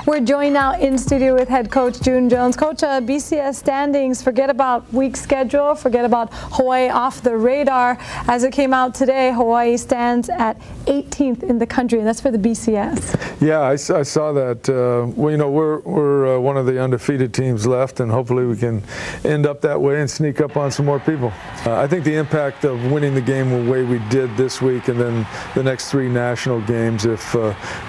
We're joined now in studio with head coach June Jones. Coach, BCS standings, forget about week schedule, forget about Hawaii off the radar. As it came out today, Hawaii stands at 18th in the country, and that's for the BCS. Yeah, I saw that. Well, you know, we're one of the undefeated teams left, and hopefully we can end up that way and sneak up on some more people. I think the impact of winning the game the way we did this week and then the next 3 national games, if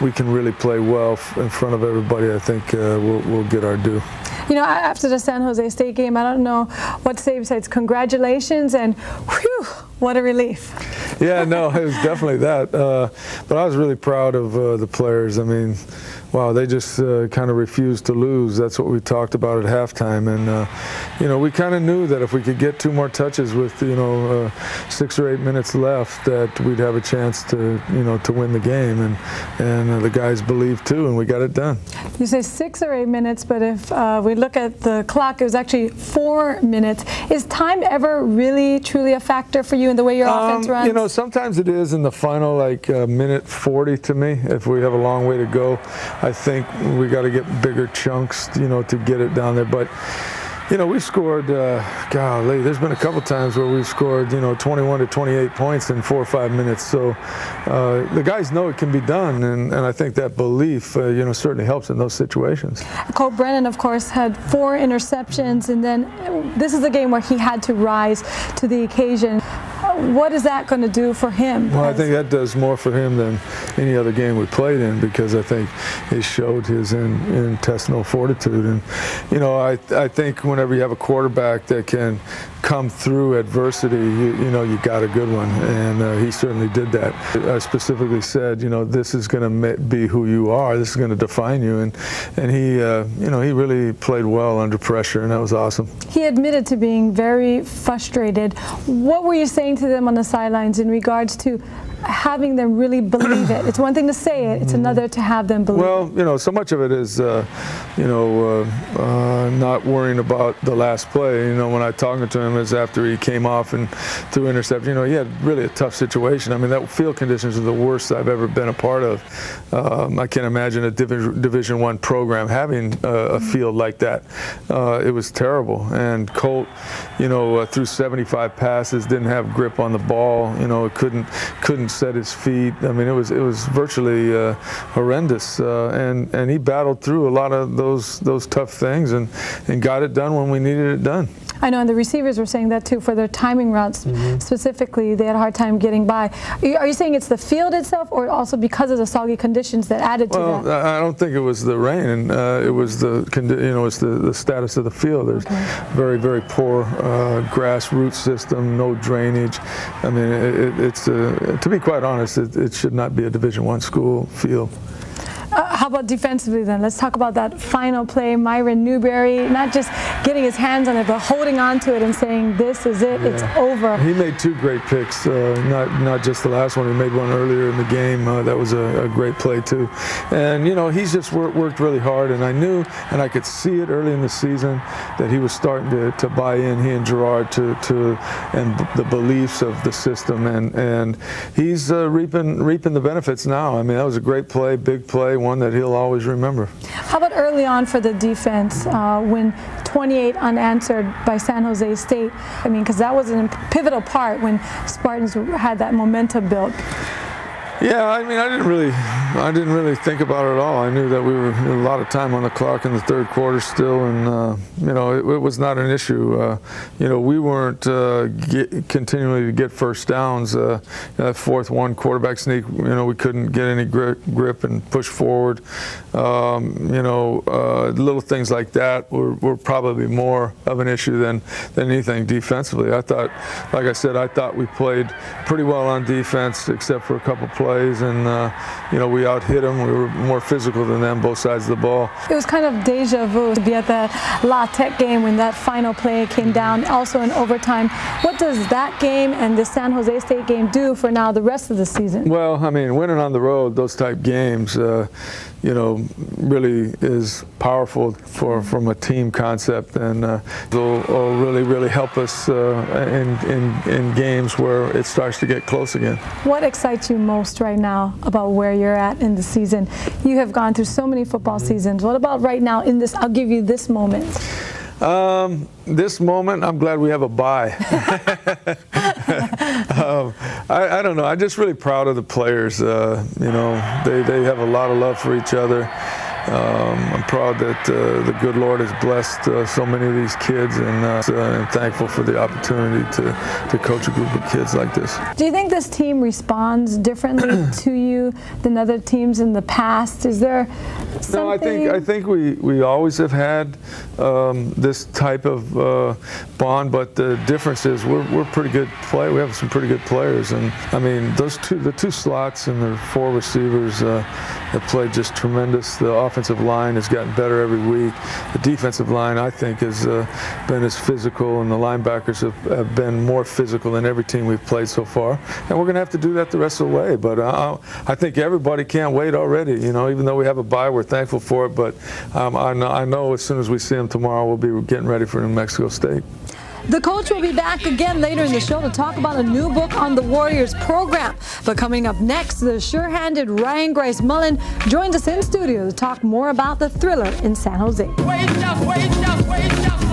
we can really play well in front of everybody, I think we'll get our due. You know, after the San Jose State game, I don't know what to say besides congratulations and whew, what a relief. Yeah, no, it was definitely that. But I was really proud of the players. I mean, wow, they just kind of refused to lose. That's what we talked about at halftime. And, you know, we kind of knew that if we could get 2 more touches with, you know, 6 or 8 minutes left, that we'd have a chance to, you know, to win the game. And the guys believed too, and we got it done. You say 6 or 8 minutes, but if we look at the clock, it was actually 4 minutes. Is time ever really, truly a factor for you in the way your offense runs? You know, sometimes it is in the final, like minute 40 to me, if we have a long way to go. I think we got to get bigger chunks, you know, to get it down there. But, you know, we've scored, golly, there's been a couple times where we've scored, you know, 21 to 28 points in 4 or 5 minutes. So the guys know it can be done, and I think that belief, you know, certainly helps in those situations. Cole Brennan, of course, had 4 interceptions, and then this is a game where he had to rise to the occasion. What is that going to do for him? Well, I think that does more for him than any other game we played in, because I think he showed his intestinal fortitude. And, you know, I think whenever you have a quarterback that can come through adversity, you know, you got a good one. And he certainly did that. I specifically said, you know, this is going to be who you are. This is going to define you. And he, you know, he really played well under pressure, and that was awesome. He admitted to being very frustrated. What were you saying to them on the sidelines in regards to having them really believe it? It's one thing to say it, it's another to have them believe it. Well, you know, so much of it is, you know, not worrying about the last play. You know, when I talked to him is after he came off and threw interception, you know, he had really a tough situation. I mean, that field conditions are the worst I've ever been a part of. I can't imagine a Division I program having a field like that. It was terrible. And Colt, you know, threw 75 passes, didn't have grip on the ball, you know, couldn't set his feet. I mean, it was virtually horrendous, and he battled through a lot of those tough things and got it done when we needed it done. I know, and the receivers were saying that too for their timing routes specifically. They had a hard time getting by. Are you saying it's the field itself, or also because of the soggy conditions that added to that? Well, I don't think it was the rain. It was the status of the field. There's very, very poor grass root system, no drainage. I mean, it's to be quite honest, it should not be a Division I school field. How about defensively then? Let's talk about that final play. Myron Newberry, not just getting his hands on it, but holding on to it and saying, this is it, it's over. He made 2 great picks, not just the last one. He made one earlier in the game. That was a great play too. And, you know, he's just worked really hard, and I knew, and I could see it early in the season, that he was starting to buy in, he and Gerard, to the beliefs of the system, and he's reaping the benefits now. I mean, that was a great play, big play, one that he'll always remember. How about early on for the defense when 28 unanswered by San Jose State? I mean, because that was a pivotal part when Spartans had that momentum built. Yeah, I mean, I didn't really think about it at all. I knew that we were a lot of time on the clock in the 3rd quarter still, and you know, it was not an issue. You know, we weren't continually to get first downs. That 4th one quarterback sneak, you know, we couldn't get any grip and push forward. You know, little things like that were probably more of an issue than anything defensively. I thought, like I said, I thought we played pretty well on defense, except for a couple plays, and you know, we out-hit them. We were more physical than them, both sides of the ball. It was kind of deja vu to be at the La Tech game when that final play came down, also in overtime. What does that game and the San Jose State game do for now the rest of the season? Well, I mean, winning on the road, those type games, really is powerful from a team concept, and will really help us in games where it starts to get close again. What excites you most right now about where you're at in the season? You have gone through so many football seasons. What about right now in this? I'll give you this moment. This moment, I'm glad we have a bye. I don't know. I'm just really proud of the players. They have a lot of love for each other. I'm proud that the good Lord has blessed so many of these kids, and I'm thankful for the opportunity to coach a group of kids like this. Do you think this team responds differently to you than other teams in the past? Is there something? No, I think we always have had this type of bond, but the difference is we're pretty good play. We have some pretty good players, and I mean the two slots and the 4 receivers have played just tremendous. The offensive line has gotten better every week. The defensive line, I think, has been as physical, and the linebackers have been more physical than every team we've played so far. And we're going to have to do that the rest of the way. But I think everybody can't wait already. Even though we have a bye, we're thankful for it. But I know as soon as we see them tomorrow, we'll be getting ready for New Mexico State. The coach will be back again later in the show to talk about a new book on the Warriors program. But coming up next, the sure-handed Ryan Grice Mullen joins us in studio to talk more about the thriller in San Jose. Wait up, wait up, wait up.